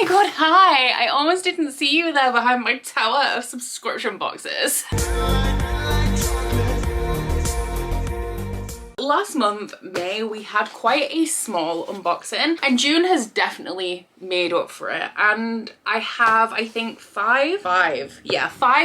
god, hi! I almost didn't see you there behind my tower of subscription boxes. Last month, May, we had quite a small unboxing, and June has definitely made up for it. And I have, I think, five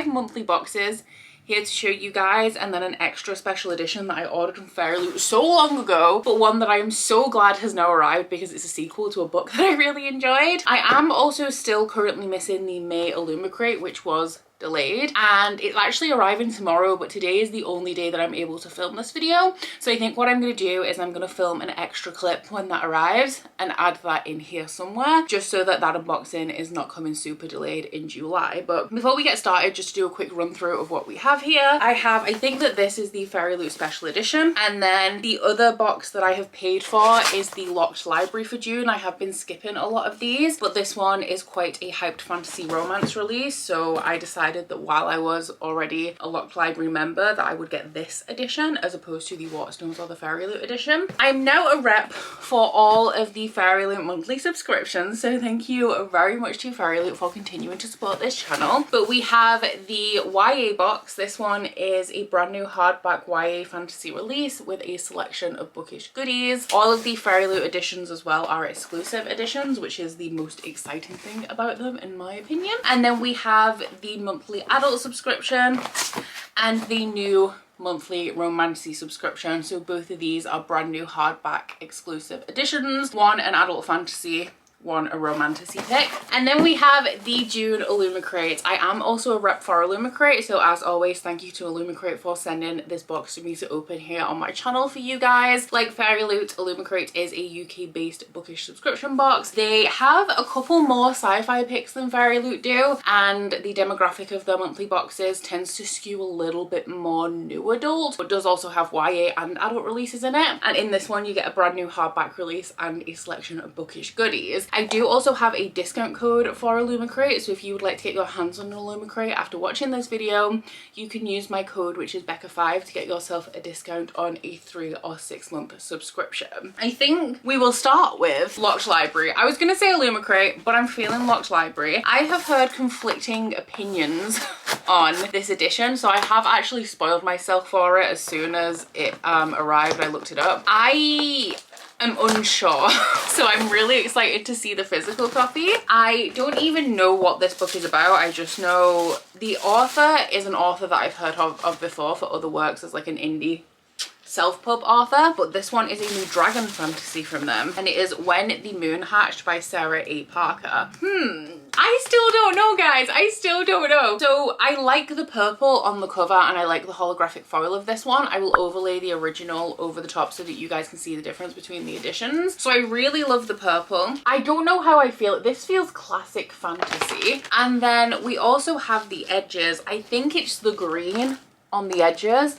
monthly boxes here to show you guys, and then an extra special edition that I ordered from Fairyloot so long ago, but one that I am so glad has now arrived because it's a sequel to a book that I really enjoyed. I am also still currently missing the May Illumicrate, which was delayed, and it's actually arriving tomorrow, but today is the only day that I'm able to film this video. So I think what I'm going to do is I'm going to film an extra clip when that arrives and add that in here somewhere, just so that that unboxing is not coming super delayed in July. But before we get started, just to do a quick run through of what we have here. I think that this is the Fairyloot special edition, and then the other box that I have paid for is the Locked Library for June. I have been skipping a lot of these, but this one is quite a hyped fantasy romance release, so I decided that while I was already a Locked Library member, that I would get this edition as opposed to the Waterstones or the Fairyloot edition. I'm now a rep for all of the Fairyloot monthly subscriptions, so thank you very much to Fairyloot for continuing to support this channel. But we have the YA box. This one is a brand new hardback YA fantasy release with a selection of bookish goodies. All of the Fairyloot editions as well are exclusive editions, which is the most exciting thing about them in my opinion. And then we have the monthly adult subscription and the new monthly Romantasy subscription. So both of these are brand new hardback exclusive editions. One an adult fantasy, one a Romantasy pick. And then we have the June Illumicrate. I am also a rep for Illumicrate, so as always, thank you to Illumicrate for sending this box to me to open here on my channel for you guys. Like Fairyloot, Illumicrate is a UK based bookish subscription box. They have a couple more sci-fi picks than Fairyloot do, and the demographic of their monthly boxes tends to skew a little bit more new adult, but does also have YA and adult releases in it. And in this one you get a brand new hardback release and a selection of bookish goodies. I do also have a discount code for Illumicrate, so if you would like to get your hands on an Illumicrate after watching this video, you can use my code, which is Becca5, to get yourself a discount on a 3 or 6 month subscription. I think we will start with Locked Library. I was gonna say Illumicrate, but I'm feeling Locked Library. I have heard conflicting opinions on this edition, so I have actually spoiled myself for it as soon as it arrived. I looked it up. I'm unsure, so I'm really excited to see the physical copy. I don't even know what this book is about. I just know the author is an author that I've heard of before for other works as like an indie self-pub author, but this one is a new dragon fantasy from them, and it is When the Moon Hatched by Sarah A. Parker. I still don't know, guys. I still don't know. So I like the purple on the cover, and I like the holographic foil of this one. I will overlay the original over the top so that you guys can see the difference between the editions. So I really love the purple. I don't know how I feel. This feels classic fantasy. And then we also have the edges. I think it's the green on the edges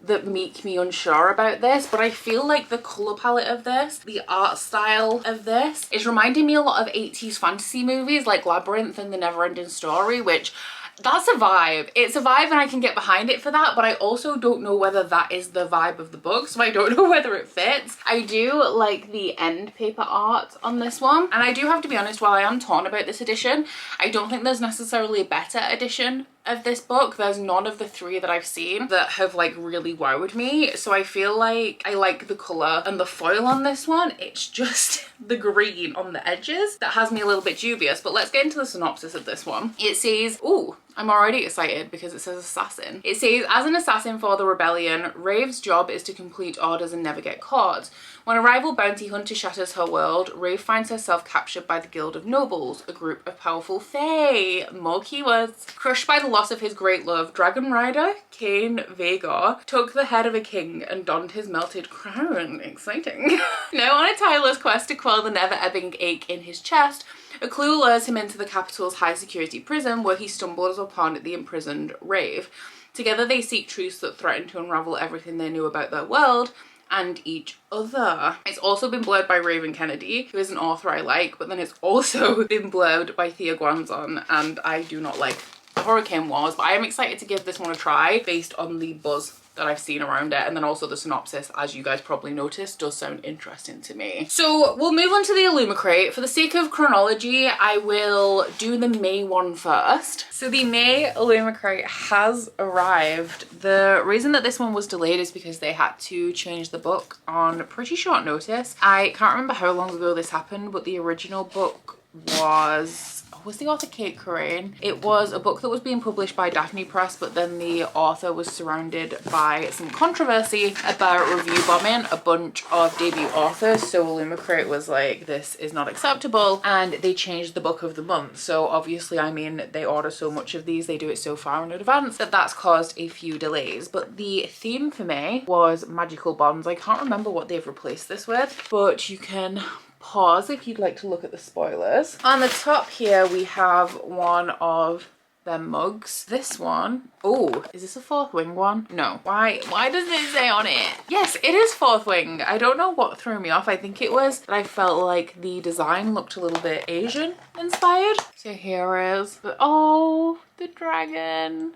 that make me unsure about this, but I feel like the color palette of this, the art style of this, is reminding me a lot of 80s fantasy movies like Labyrinth and The Neverending Story, which that's a vibe. It's a vibe and I can get behind it for that, but I also don't know whether that is the vibe of the book, so I don't know whether it fits. I do like the end paper art on this one, and I do have to be honest, while I am torn about this edition, I don't think there's necessarily a better edition of this book. There's none of the three that I've seen that have like really wowed me, so I feel like I like the colour and the foil on this one. It's just the green on the edges that has me a little bit dubious. But let's get into the synopsis of this one. It says, ooh, I'm already excited because it says assassin. It says, as an assassin for the rebellion, Rave's job is to complete orders and never get caught. When a rival bounty hunter shatters her world, Rave finds herself captured by the Guild of Nobles, a group of powerful fae. More keywords. Crushed by the loss of his great love, Dragon Rider Cain Vhagar took the head of a king and donned his melted crown. Exciting. Now on a tireless quest to quell the never-ebbing ache in his chest, a clue lures him into the capital's high-security prison, where he stumbles upon the imprisoned Rave. Together they seek truths that threaten to unravel everything they knew about their world and each other. It's also been blurred by Raven Kennedy, who is an author I like, but then it's also been blurred by Thea Guanzon, and I do not like Hurricane Wars, but I am excited to give this one a try based on the buzz that I've seen around it, and then also the synopsis, as you guys probably noticed, does sound interesting to me. So we'll move on to the Illumicrate. For the sake of chronology, I will do the May one first. So the May Illumicrate has arrived. The reason that this one was delayed is because they had to change the book on pretty short notice. I can't remember how long ago this happened, but the original book was the author Kate Corain. It was a book that was being published by Daphne Press, but then the author was surrounded by some controversy about review bombing a bunch of debut authors. So Illumicrate was like, this is not acceptable, and they changed the book of the month. So obviously, I mean, they order so much of these, they do it so far in advance that that's caused a few delays. But the theme for May was magical bonds. I can't remember what they've replaced this with, but you can pause if you'd like to look at the spoilers. On the top here we have one of their mugs. This one, oh, is this a fourth wing one? No. Why doesn't it say on it? Yes, it is fourth wing. I don't know what threw me off. I think it was that I felt like the design looked a little bit Asian inspired. So here is, oh, the dragon.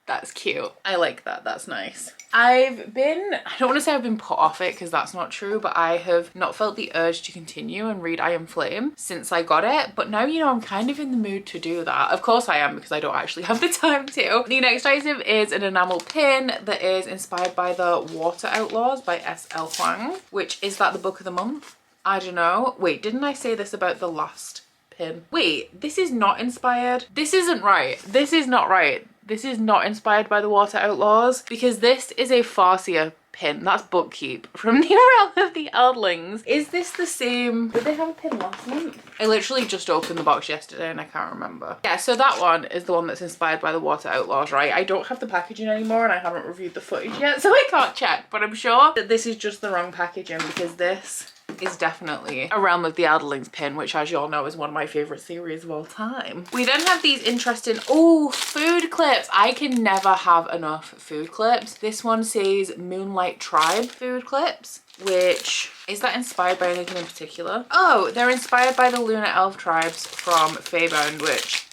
That's cute. I like that. That's nice. I don't want to say I've been put off it because that's not true, but I have not felt the urge to continue and read I Am Flame since I got it. But now, you know, I'm kind of in the mood to do that. Of course I am, because I don't actually have the time to. The next item is an enamel pin that is inspired by the Water Outlaws by S.L. Huang, which is that the book of the month? I don't know. Wait, didn't I say this about the last pin? Wait, this is not inspired. This isn't right. This is not right. This is not inspired by the Water Outlaws, because this is a Farseer pin. That's Bookkeep from the Realm of the Eldlings. Is this the same? Did they have a pin last month? I literally just opened the box yesterday and I can't remember. Yeah, so that one is the one that's inspired by the Water Outlaws, right? I don't have the packaging anymore and I haven't reviewed the footage yet, so I can't check, but I'm sure that this is just the wrong packaging, because this is definitely a Realm of the Eldlings pin, which, as you all know, is one of my favorite series of all time. We then have these interesting, oh, food clips. I can never have enough food clips. This one says Moonlight Tribe food clips, which, is that inspired by anything in particular? Oh, they're inspired by the Lunar Elf tribes from Everand, which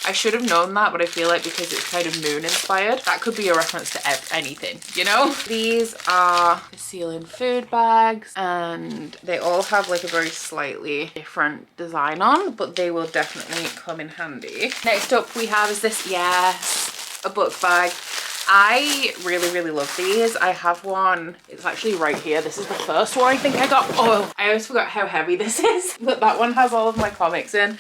I should have known that, but I feel like because it's kind of moon inspired, that could be a reference to anything, you know? These are the sealing food bags, and they all have like a very slightly different design on, but they will definitely come in handy. Next up we have is this, yes, a book bag. I really love these. I have one, it's actually right here. This is the first one I think I got. Oh, I always forgot how heavy this is, but that one has all of my comics in.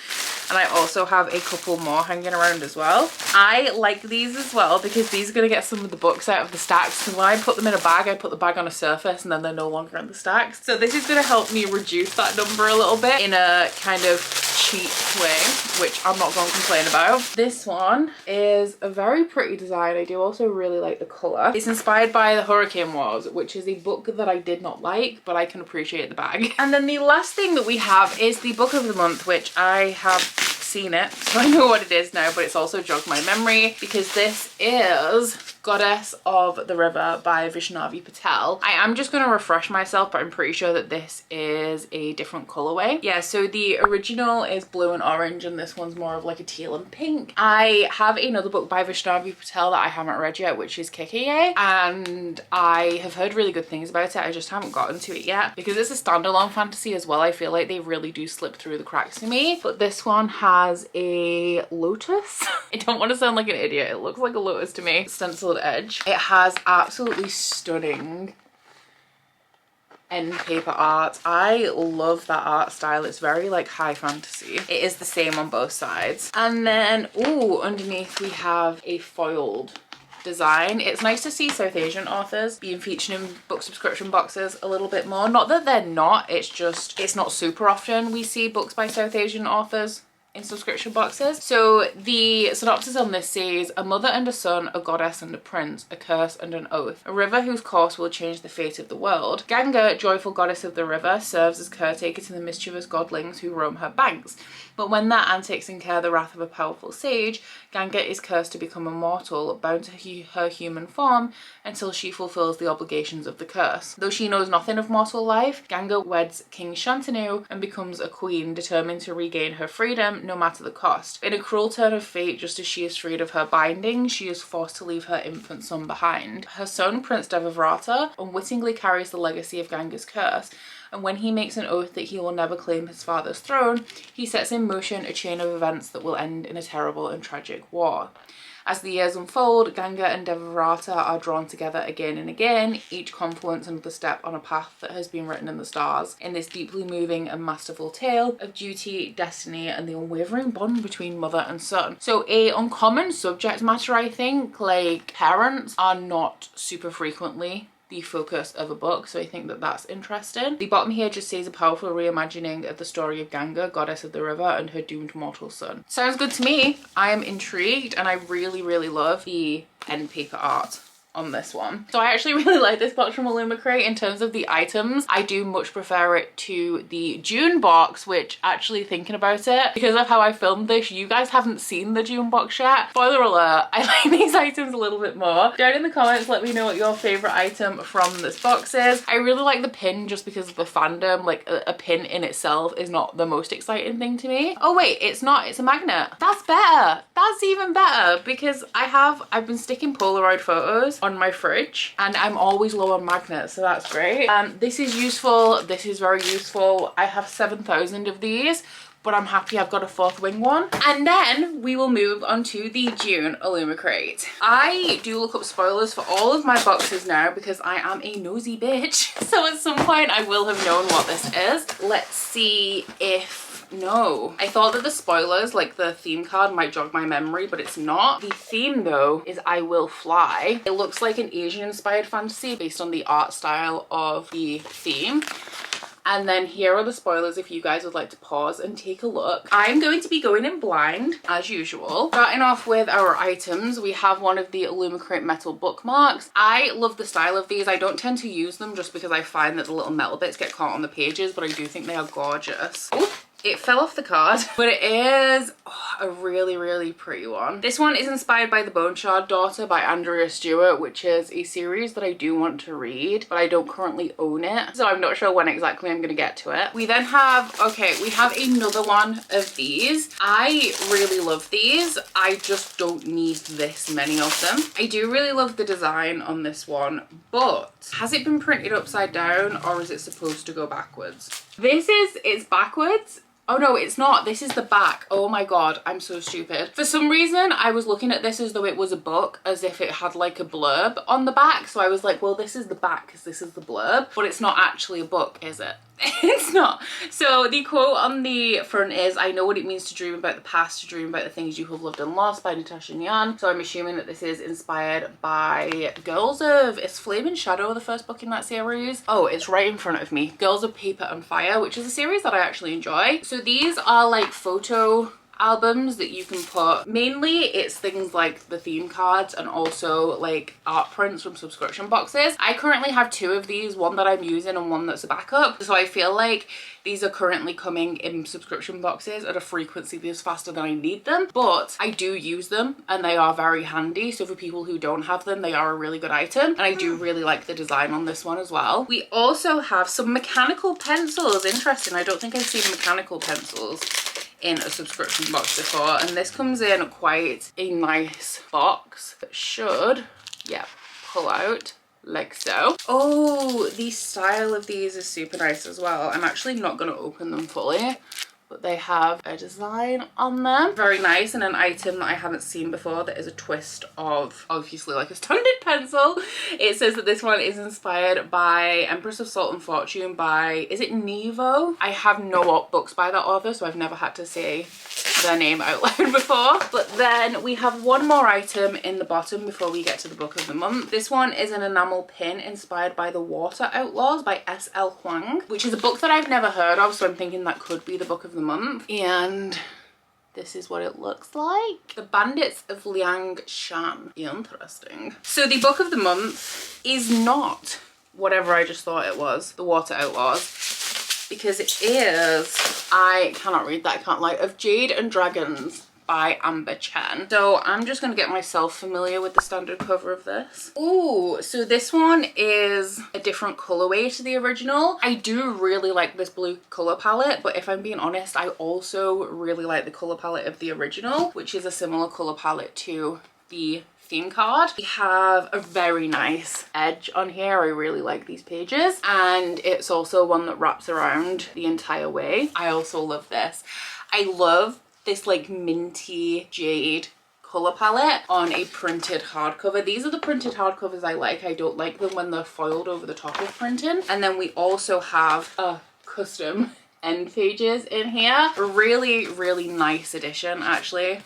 And I also have a couple more hanging around as well. I like these as well because these are going to get some of the books out of the stacks. Because when I put them in a bag, I put the bag on a surface and then they're no longer in the stacks. So this is going to help me reduce that number a little bit in a kind of cheap way, which I'm not going to complain about. This one is a very pretty design. I do also really like the colour. It's inspired by the Hurricane Wars, which is a book that I did not like, but I can appreciate the bag. And then the last thing that we have is the book of the month, which I have seen it, so I know what it is now, but it's also jogged my memory because this is Goddess of the River by Vaishnavi Patel. I am just going to refresh myself, but I'm pretty sure that this is a different colorway. Yeah, so the original is blue and orange and this one's more of like a teal and pink. I have another book by Vaishnavi Patel that I haven't read yet, which is Kikaye, and I have heard really good things about it. I just haven't gotten to it yet because it's a standalone fantasy as well. I feel like they really do slip through the cracks to me, but this one has a lotus. I don't want to sound like an idiot. It looks like a lotus to me. Stenciled edge. It has absolutely stunning end paper art. I love that art style. It's very like high fantasy. It is the same on both sides. And then, ooh, underneath we have a foiled design. It's nice to see South Asian authors being featured in book subscription boxes a little bit more. Not that they're not, it's just, it's not super often we see books by South Asian authors in subscription boxes. So the synopsis on this says, a mother and a son, a goddess and a prince, a curse and an oath, a river whose course will change the fate of the world. Ganga, joyful goddess of the river, serves as caretaker to the mischievous godlings who roam her banks. But when their antics incur the wrath of a powerful sage, Ganga is cursed to become immortal, bound to her human form until she fulfills the obligations of the curse. Though she knows nothing of mortal life, Ganga weds King Shantanu and becomes a queen, determined to regain her freedom, him no matter the cost. In a cruel turn of fate, just as she is freed of her binding, she is forced to leave her infant son behind. Her son, Prince Devavrata, unwittingly carries the legacy of Ganga's curse, and when he makes an oath that he will never claim his father's throne, he sets in motion a chain of events that will end in a terrible and tragic war. As the years unfold, Ganga and Devavrata are drawn together again and again, each confluence another step on a path that has been written in the stars, in this deeply moving and masterful tale of duty, destiny, and the unwavering bond between mother and son. So a uncommon subject matter, I think. Like, parents are not super frequently the focus of a book, so I think that that's interesting. The bottom here just says a powerful reimagining of the story of Ganga, goddess of the river, and her doomed mortal son. Sounds good to me. I am intrigued, and I really, really love the end paper art on this one. So I actually really like this box from Illumicrate. In terms of the items, I do much prefer it to the June box, which, actually thinking about it, because of how I filmed this, you guys haven't seen the June box yet. Spoiler alert, I like these items a little bit more. Down in the comments, let me know what your favorite item from this box is. I really like the pin just because of the fandom. Like, a pin in itself is not the most exciting thing to me. Oh wait, it's not, it's a magnet. That's better. That's even better, because I've been sticking Polaroid photos on my fridge and I'm always low on magnets, so that's great. This is useful. This is very useful. I have 7,000 of these, but I'm happy I've got a fourth wing one. And then we will move on to the June Illumicrate. I do look up spoilers for all of my boxes now because I am a nosy bitch. So at some point I will have known what this is. Let's see if... No. I thought that the spoilers, like the theme card, might jog my memory, but it's not. The theme though is I Will Fly. It looks like an Asian inspired fantasy based on the art style of the theme. And then here are the spoilers if you guys would like to pause and take a look. I'm going to be going in blind as usual. Starting off with our items, we have one of the Illumicrate metal bookmarks. I love the style of these. I don't tend to use them just because I find that the little metal bits get caught on the pages, but I do think they are gorgeous. Ooh. It fell off the card, but it is a really, really pretty one. This one is inspired by The Bone Shard Daughter by Andrea Stewart, which is a series that I do want to read, but I don't currently own it, so I'm not sure when exactly I'm going to get to it. We then have, okay, we have another one of these. I really love these. I just don't need this many of them. I do really love the design on this one, but has it been printed upside down or is it supposed to go backwards? It's backwards. Oh no, it's not. This is the back. Oh my god, I'm so stupid. For some reason, I was looking at this as though it was a book, as if it had like a blurb on the back. So I was like, well, this is the back because this is the blurb, but it's not actually a book, is it? It's not. So the quote on the front is, I know what it means to dream about the past, to dream about the things you have loved and lost, by Natasha Nyan. So I'm assuming that this is inspired by Girls of, is Flame and Shadow the first book in that series? Oh, it's right in front of me. Girls of Paper and Fire, which is a series that I actually enjoy. So these are like photo albums that you can put, mainly it's things like the theme cards and also like art prints from subscription boxes. I currently have two of these, one that I'm using and one that's a backup. So I feel like these are currently coming in subscription boxes at a frequency that's faster than I need them, but I do use them and they are very handy. So for people who don't have them, they are a really good item. And I do really like the design on this one as well. We also have some mechanical pencils. Interesting, I don't think I've seen mechanical pencils in a subscription box before, and this comes in quite a nice box that should, yeah, pull out like so. Oh, the style of these is super nice as well. I'm actually not going to open them fully, but they have a design on them. Very nice, and an item that I haven't seen before that is a twist of obviously like a standard pencil. It says that this one is inspired by Empress of Salt and Fortune by, is it Nevo? I have no books by that author, so I've never had to say their name out loud before. But then we have one more item in the bottom before we get to the book of the month. This one is an enamel pin inspired by The Water Outlaws by S.L. Huang, which is a book that I've never heard of, so I'm thinking that could be the book of the month. And this is what it looks like. The Bandits of Liang Shan. Interesting. So the book of the month is not whatever I just thought it was, The Water Outlaws, because it is, I cannot read that, I can't lie, Of Jade and Dragons by Amber Chen. So I'm just gonna get myself familiar with the standard cover of this. Ooh, so this one is a different colorway to the original. I do really like this blue color palette, but if I'm being honest, I also really like the color palette of the original, which is a similar color palette to the theme card. We have a very nice edge on here. I really like these pages, and it's also one that wraps around the entire way. I also love this. I love this like minty jade color palette on a printed hardcover. These are the printed hardcovers I like. I don't like them when they're foiled over the top of printing. And then we also have a custom end pages in here. A really, really nice edition actually.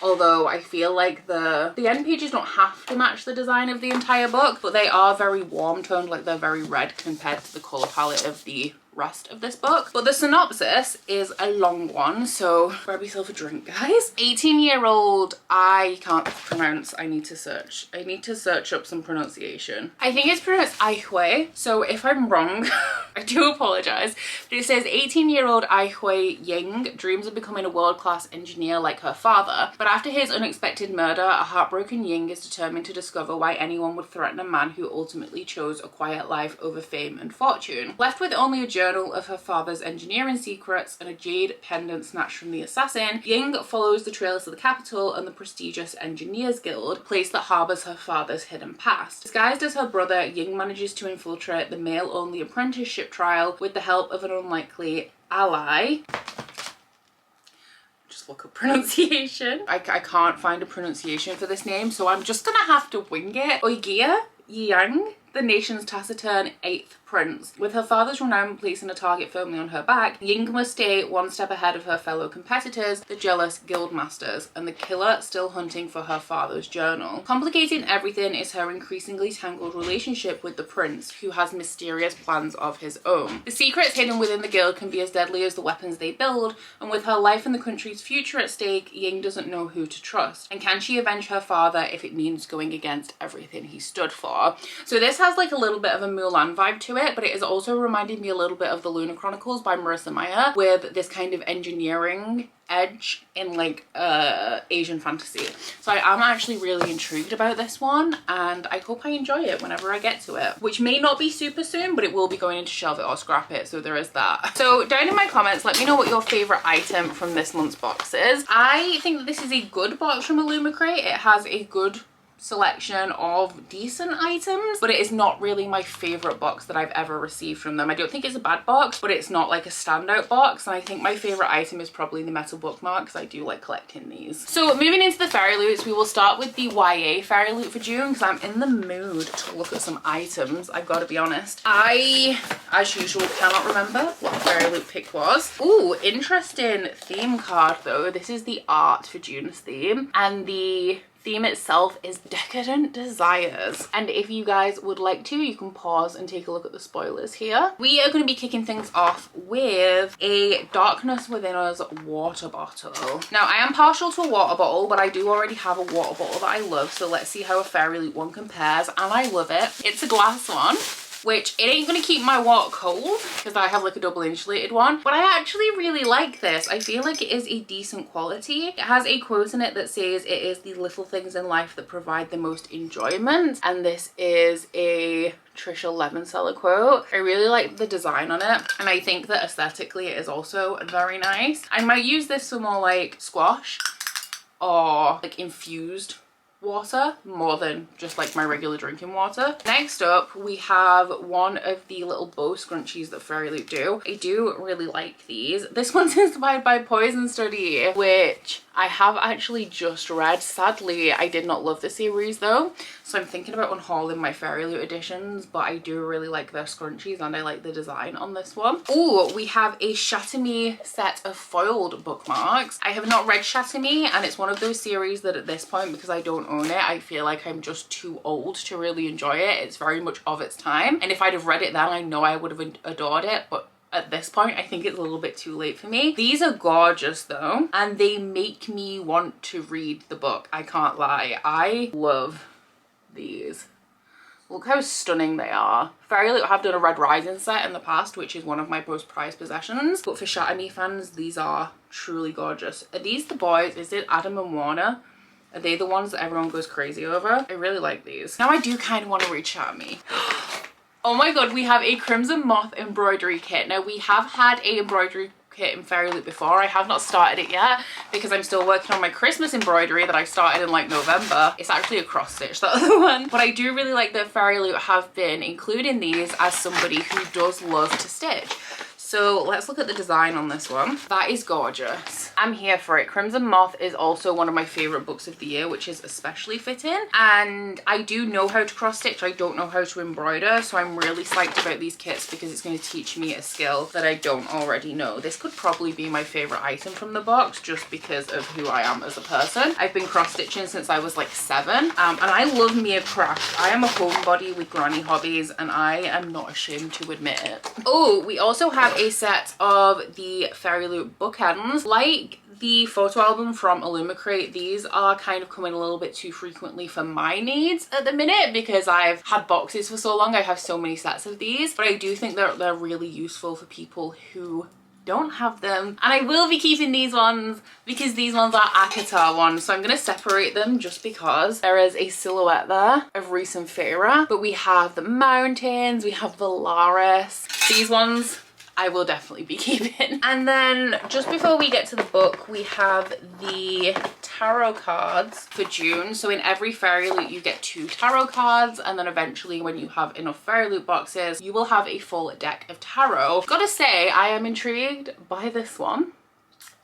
Although I feel like the end pages don't have to match the design of the entire book, but they are very warm toned, like they're very red compared to the color palette of the rest of this book. But the synopsis is a long one, so grab yourself a drink, guys. 18-year-old, I can't pronounce, I need to search up some pronunciation. I think it's pronounced Aihui, so if I'm wrong, I do apologize. But it says 18-year-old Aihui Ying dreams of becoming a world-class engineer like her father, but after his unexpected murder, a heartbroken Ying is determined to discover why anyone would threaten a man who ultimately chose a quiet life over fame and fortune. Left with only a journal of her father's engineering secrets and a jade pendant snatched from the assassin, Ying follows the trails to the capital and the prestigious Engineers Guild, a place that harbours her father's hidden past. Disguised as her brother, Ying manages to infiltrate the male-only apprenticeship trial with the help of an unlikely ally. Just look up pronunciation. I can't find a pronunciation for this name, so I'm just gonna have to wing it. Oigia Yang, the nation's taciturn 8th prince. With her father's renown placing a target firmly on her back, Ying must stay one step ahead of her fellow competitors, the jealous guild masters, and the killer still hunting for her father's journal. Complicating everything is her increasingly tangled relationship with the prince, who has mysterious plans of his own. The secrets hidden within the guild can be as deadly as the weapons they build, and with her life and the country's future at stake, Ying doesn't know who to trust. And can she avenge her father if it means going against everything he stood for? So this has like a little bit of a Mulan vibe to it, but it is also reminding me a little bit of the Lunar Chronicles by Marissa Meyer, with this kind of engineering edge in like Asian fantasy. So I am actually really intrigued about this one, and I hope I enjoy it whenever I get to it, which may not be super soon, but it will be going into Shelve It or Scrap It, so there is that. So down in my comments, let me know what your favorite item from this month's box is. I think that this is a good box from Illumicrate. It has a good selection of decent items, but it is not really my favorite box that I've ever received from them. I don't think it's a bad box, but it's not like a standout box, and I think my favorite item is probably the metal bookmark, because I do like collecting these. So moving into the Fairyloots, we will start with the YA Fairyloot for June, because I'm in the mood to look at some items, I've got to be honest. I, as usual, cannot remember what the Fairyloot pick was. Ooh, interesting theme card though. This is the art for June's theme, and the theme itself is Decadent Desires. And if you guys would like to, you can pause and take a look at the spoilers here. We are going to be kicking things off with a Darkness Within Us water bottle. Now, I am partial to a water bottle, but I do already have a water bottle that I love, so let's see how a Fairyloot one compares, and I love it. It's a glass one, which it ain't gonna keep my water cold because I have like a double insulated one, but I actually really like this. I feel like it is a decent quality. It has a quote in it that says it is the little things in life that provide the most enjoyment, and this is a Trisha Levenseller quote. I really like the design on it, and I think that aesthetically it is also very nice. I might use this for more like squash or like infused water more than just like my regular drinking water. Next up, we have one of the little bow scrunchies that Fairyloot do. I do really like these. This one's inspired by Poison Study, which I have actually just read. Sadly, I did not love the series though, so I'm thinking about unhauling my Fairyloot editions, but I do really like their scrunchies and I like the design on this one. Oh, we have a Shatter Me set of foiled bookmarks. I have not read Shatter Me, and it's one of those series that at this point, because I don't own it, I feel like I'm just too old to really enjoy it. It's very much of its time, and if I'd have read it then, I know I would have adored it, but at this point I think it's a little bit too late for me. These are gorgeous though, and they make me want to read the book. I can't lie, I love these Look how stunning they are. Fairyloot have done a Red Rising set in the past, which is one of my most prized possessions. But for Shatter Me fans, these are truly gorgeous. Are these the boys? Is it Adam and Warner? Are they the ones that everyone goes crazy over? I really like these. Now I do kind of want to read Shatter Me. Oh my god, we have a Crimson Moth embroidery kit. Now we have had a embroidery kit in Fairyloot before. I have not started it yet because I'm still working on my Christmas embroidery that I started in like November. It's actually a cross stitch, that other one. But I do really like that Fairyloot have been including these as somebody who does love to stitch. So let's look at the design on this one. That is gorgeous. I'm here for it. Crimson Moth is also one of my favorite books of the year, which is especially fitting. And I do know how to cross stitch. I don't know how to embroider. So I'm really psyched about these kits because it's going to teach me a skill that I don't already know. This could probably be my favorite item from the box just because of who I am as a person. I've been cross stitching since I was like 7. And I love me a craft. I am a homebody with granny hobbies and I am not ashamed to admit it. Oh, we also have a set of the Fairyloot bookends. Like the photo album from Illumicrate, these are kind of coming a little bit too frequently for my needs at the minute because I've had boxes for so long. I have so many sets of these, but I do think that they're really useful for people who don't have them. And I will be keeping these ones because these ones are Akatar ones. So I'm going to separate them just because there is a silhouette there of Reese and Feyre. But we have the mountains, we have Valaris. These ones I will definitely be keeping. And then just before we get to the book, we have the tarot cards for June. So in every Fairyloot you get 2 tarot cards, and then eventually when you have enough Fairyloot boxes you will have a full deck of tarot. Gotta say, I am intrigued by this one.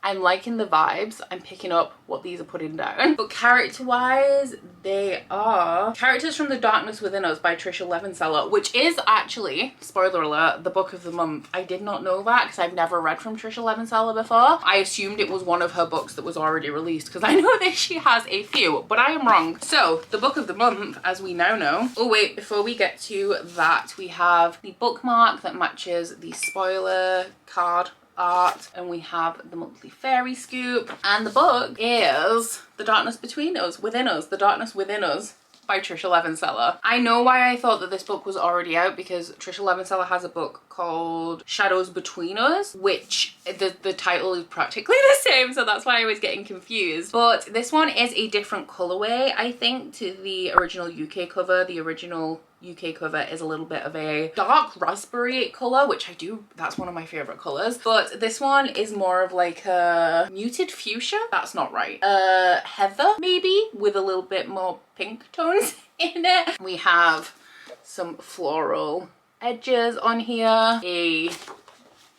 I'm liking the vibes. I'm picking up what these are putting down. But character-wise, they are Characters from the Darkness Within Us by Trisha Levenseller, which is actually, spoiler alert, the book of the month. I did not know that because I've never read from Trisha Levenseller before. I assumed it was one of her books that was already released because I know that she has a few, but I am wrong. So the book of the month, as we now know. Oh wait, before we get to that, we have the bookmark that matches the spoiler card art, and we have the monthly fairy scoop, and the book is The Darkness Between Us, Within Us, The Darkness Within Us by Trisha Levenseller. I know why I thought that this book was already out because Trisha Levenseller has a book called Shadows Between Us, which the title is practically the same, so that's why I was getting confused. But this one is a different colorway, I think, to the original UK cover. The original UK cover is a little bit of a dark raspberry color, which that's one of my favorite colors. But this one is more of like a muted fuchsia. That's not right. Heather maybe, with a little bit more pink tones in it. We have some floral edges on here. A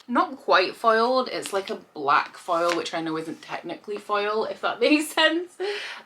not quite foiled, it's like a black foil, which I know isn't technically foil, if that makes sense.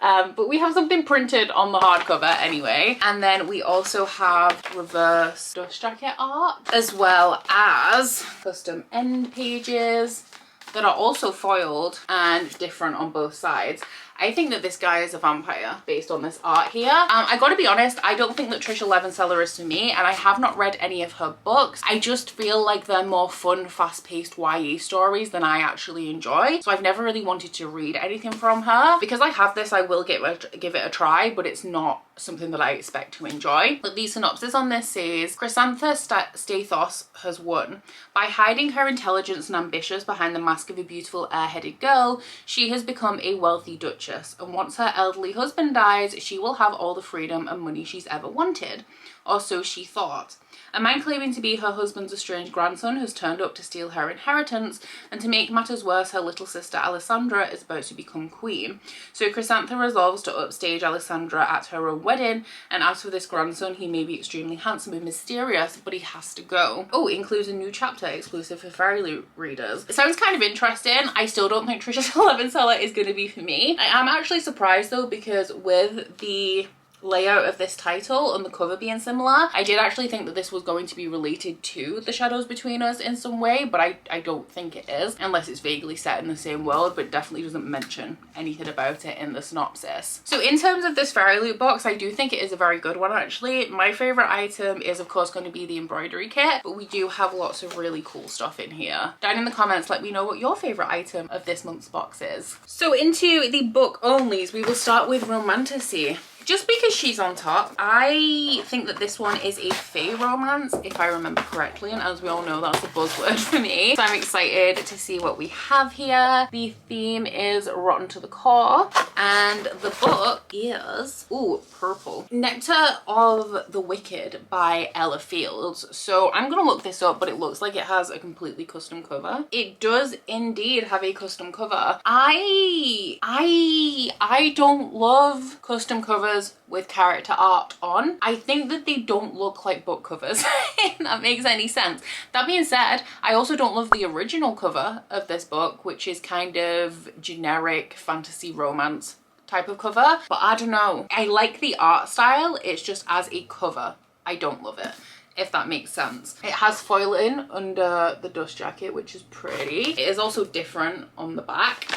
But we have something printed on the hardcover anyway. And then we also have reverse dust jacket art, as well as custom end pages that are also foiled and different on both sides. I think that this guy is a vampire based on this art here. I gotta be honest, I don't think that Trisha Levenseller is for me, and I have not read any of her books. I just feel like they're more fun, fast-paced YA stories than I actually enjoy. So I've never really wanted to read anything from her. Because I have this, I will give it a try, but it's not something that I expect to enjoy. But the synopsis on this says, Chrysantha Stathos has won. By hiding her intelligence and ambitions behind the mask of a beautiful airheaded girl, she has become a wealthy duchess. And once her elderly husband dies, she will have all the freedom and money she's ever wanted. Or so she thought. A man claiming to be her husband's estranged grandson has turned up to steal her inheritance, and to make matters worse, her little sister Alessandra is about to become queen. So Chrysantha resolves to upstage Alessandra at her own wedding, and as for this grandson, he may be extremely handsome and mysterious, but he has to go. Oh, it includes a new chapter exclusive for Fairyloot readers. It sounds kind of interesting. I still don't think Trisha Levenseller is going to be for me. I am actually surprised though, because with the layout of this title and the cover being similar, I did actually think that this was going to be related to The Shadows Between Us in some way, but I don't think it is, unless it's vaguely set in the same world, but definitely doesn't mention anything about it in the synopsis. So in terms of this Fairyloot box, I do think it is a very good one actually. My favourite item is of course going to be the embroidery kit, but we do have lots of really cool stuff in here. Down in the comments, let me know what your favourite item of this month's box is. So into the book onlys, we will start with Romantasy just because she's on top, I think that this one is a fae romance, if I remember correctly, and as we all know, that's a buzzword for me. So I'm excited to see what we have here. The theme is rotten to the core, and the book is, ooh, purple. Nectar of the Wicked by Ella Fields. So I'm gonna look this up, but it looks like it has a completely custom cover. It does indeed have a custom cover. I don't love custom covers with character art on. I think that they don't look like book covers, if that makes any sense. That being said, I also don't love the original cover of this book, which is kind of generic fantasy romance type of cover, but I don't know. I like the art style, it's just as a cover, I don't love it, if that makes sense. It has foiling under the dust jacket, which is pretty. It is also different on the back.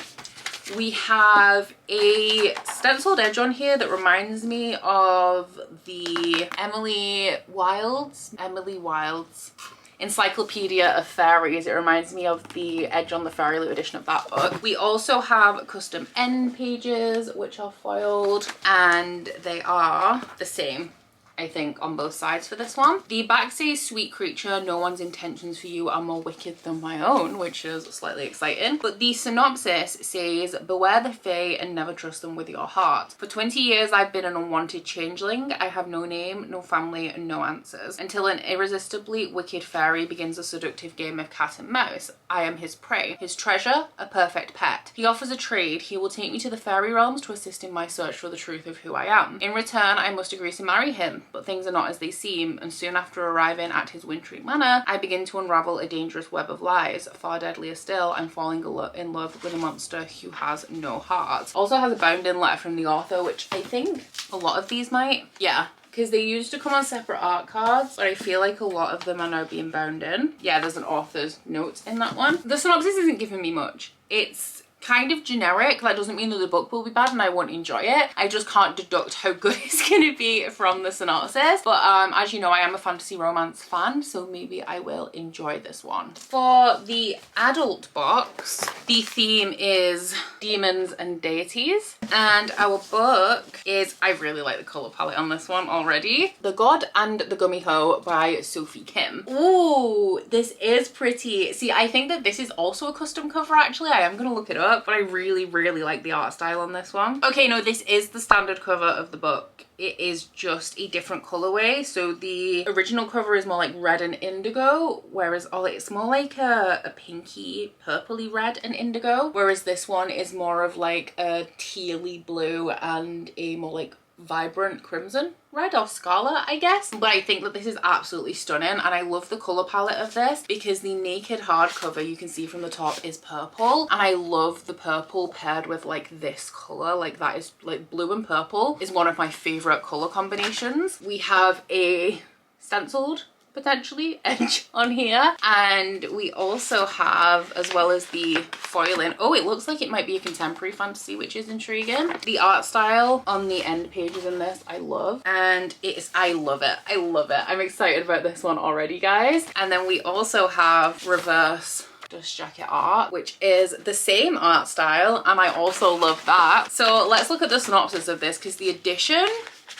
We have a stenciled edge on here that reminds me of the Emily Wilde's Encyclopedia of Fairies. It reminds me of the edge on the Fairyloot edition of that book. We also have custom end pages, which are foiled, and they are the same, I think, on both sides for this one. The back says, "Sweet creature, no one's intentions for you are more wicked than my own," which is slightly exciting. But the synopsis says, "Beware the fae and never trust them with your heart. For 20 years I've been an unwanted changeling. I have no name, no family, and no answers. Until an irresistibly wicked fairy begins a seductive game of cat and mouse. I am his prey, his treasure, a perfect pet. He offers a trade. He will take me to the fairy realms to assist in my search for the truth of who I am. In return, I must agree to marry him. But things are not as they seem, and soon after arriving at his wintry manor, I begin to unravel a dangerous web of lies. Far deadlier still, I'm falling in love with a monster who has no heart." Also has a bound-in letter from the author, which I think a lot of these might. Yeah, because they used to come on separate art cards, but I feel like a lot of them are now being bound in. Yeah, there's an author's note in that one. The synopsis isn't giving me much. It's kind of generic. That doesn't mean that the book will be bad and I won't enjoy it. I just can't deduct how good it's gonna be from the synopsis. But as you know, I am a fantasy romance fan, so maybe I will enjoy this one. For the adult box, the theme is demons and deities, and our book is, I really like the color palette on this one already, The God and the Gummy Hoe by Sophie Kim. Ooh, this is pretty. See, I think that this is also a custom cover actually. I am gonna look it up, but I really like the art style on this one. Okay, no, this is the standard cover of the book. It is just a different colorway. So the original cover is more like red and indigo, whereas it's more like a pinky purpley red and indigo, whereas this one is more of like a tealy blue and a more like vibrant crimson red or scarlet, I guess. But I think that this is absolutely stunning, and I love the color palette of this because the naked hardcover, you can see from the top, is purple, and I love the purple paired with like this color. Like that is like blue and purple is one of my favorite color combinations. We have a stenciled potentially edge on here, and we also have, as well as the foiling, oh, it looks like it might be a contemporary fantasy, which is intriguing. The art style on the end pages in this I love, and I love it. I'm excited about this one already, guys. And then we also have reverse dust jacket art, which is the same art style, and I also love that. So let's look at the synopsis of this, because the edition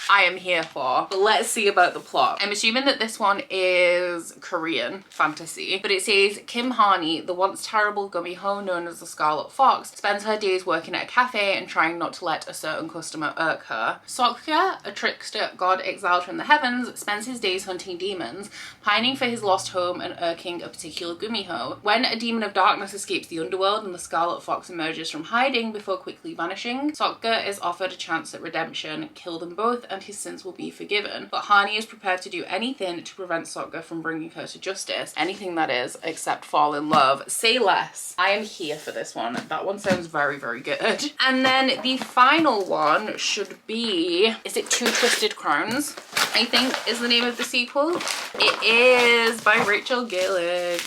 I am here for, but let's see about the plot. I'm assuming that this one is Korean fantasy, but it says, "Kim Harney, the once terrible gummy hoe known as the Scarlet Fox, spends her days working at a cafe and trying not to let a certain customer irk her. Sokka, a trickster god exiled from the heavens, spends his days hunting demons, pining for his lost home and irking a particular gummy hoe. When a demon of darkness escapes the underworld and the Scarlet Fox emerges from hiding before quickly vanishing, Sokka is offered a chance at redemption. Kill them both and his sins will be forgiven. But Hani is prepared to do anything to prevent Sokka from bringing her to justice. Anything, that is, except fall in love. Say less." I am here for this one. That one sounds very good. And then the final one should be, is it Two Twisted Crowns, I think is the name of the sequel. It is by Rachel Gaelig.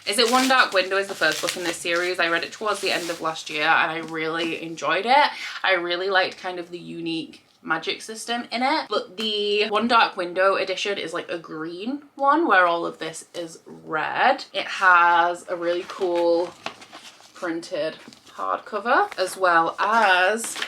Is it One Dark Window is the first book in this series. I read it towards the end of last year and I really enjoyed it. I really liked kind of the unique magic system in it, but the One Dark Window edition is like a green one where all of this is red. It has a really cool printed hardcover, as well as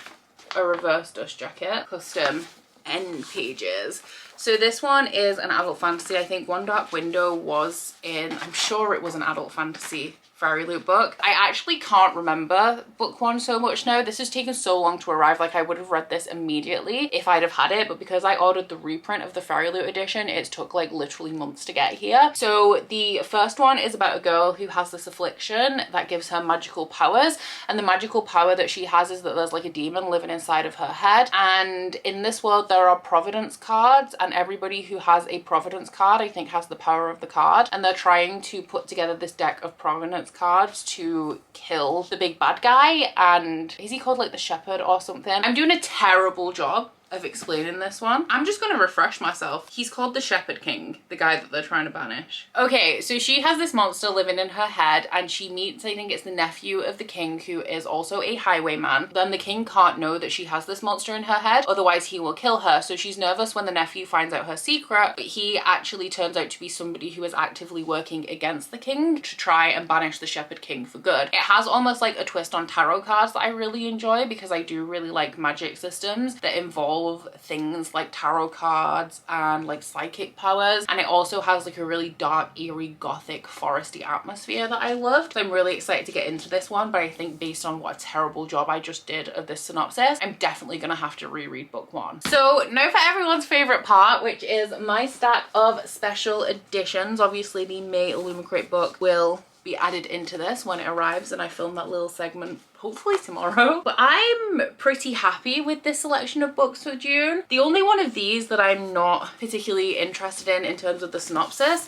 a reverse dust jacket, custom end pages. So this one is an adult fantasy. I think One Dark Window was in, I'm sure it was an adult fantasy Fairyloot book. I actually can't remember book one so much now. This has taken so long to arrive. Like I would have read this immediately if I'd have had it, but because I ordered the reprint of the Fairyloot edition, it took like literally months to get here. So the first one is about a girl who has this affliction that gives her magical powers, and the magical power that she has is that there's like a demon living inside of her head. And in this world there are providence cards, and everybody who has a providence card I think has the power of the card, and they're trying to put together this deck of providence cards to kill the big bad guy. And is he called like the shepherd or something? I'm doing a terrible job of explaining this one. I'm just gonna refresh myself. He's called the Shepherd King, the guy that they're trying to banish. Okay, so she has this monster living in her head, and she meets, I think it's the nephew of the king, who is also a highwayman. Then the king can't know that she has this monster in her head, otherwise he will kill her. So she's nervous when the nephew finds out her secret, but he actually turns out to be somebody who is actively working against the king to try and banish the Shepherd King for good. It has almost like a twist on tarot cards that I really enjoy, because I do really like magic systems that involve things like tarot cards and like psychic powers, and it also has like a really dark, eerie, gothic, foresty atmosphere that I loved. So I'm really excited to get into this one, but I think based on what a terrible job I just did of this synopsis, I'm definitely gonna have to reread book one. So now for everyone's favorite part, which is my stack of special editions. Obviously the May Illumicrate book will be added into this when it arrives, and I film that little segment hopefully tomorrow. But I'm pretty happy with this selection of books for June. The only one of these that I'm not particularly interested in terms of the synopsis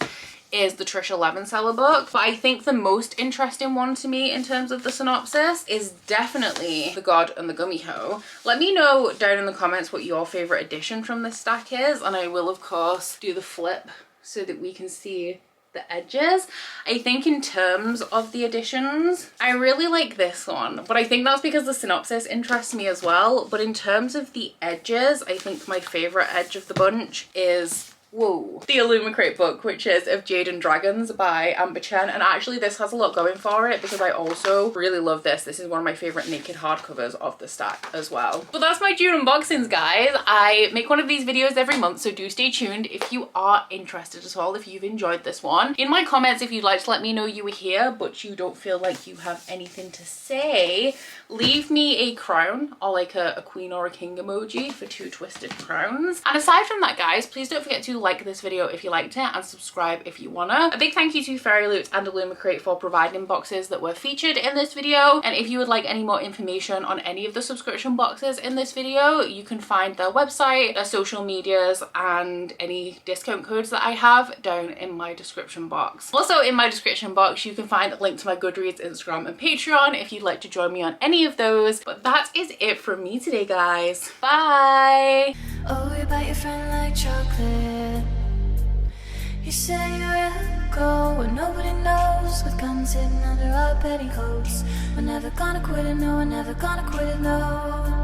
is the Trisha Levenseller book, but I think the most interesting one to me in terms of the synopsis is definitely The God and the Gummy Hoe. Let me know down in the comments what your favorite edition from this stack is, and I will of course do the flip so that we can see the edges. I think in terms of the editions, I really like this one, but I think that's because the synopsis interests me as well. But in terms of the edges, I think my favorite edge of the bunch is the Illumicrate book, which is Of Jade and Dragons by Amber Chen. And actually this has a lot going for it because I also really love this. This is one of my favorite naked hardcovers of the stack as well. But that's my June unboxings, guys. I make one of these videos every month, so do stay tuned if you are interested at all, if you've enjoyed this one. In my comments, if you'd like to let me know you were here but you don't feel like you have anything to say, leave me a crown or like a queen or a king emoji for 2 twisted crowns. And aside from that, guys, please don't forget to like this video if you liked it and subscribe if you wanna. A big thank you to Fairyloot and Illumicrate for providing boxes that were featured in this video. And if you would like any more information on any of the subscription boxes in this video, you can find their website, their social medias, and any discount codes that I have down in my description box. Also in my description box you can find a link to my Goodreads, Instagram, and Patreon if you'd like to join me on any of those. But that is it from me today, guys. Bye! Oh, you bite your friend like chocolate. You say you're a go and nobody knows, with guns hidden under our petticoats. We're never gonna quit it, no, we're never gonna quit it, no.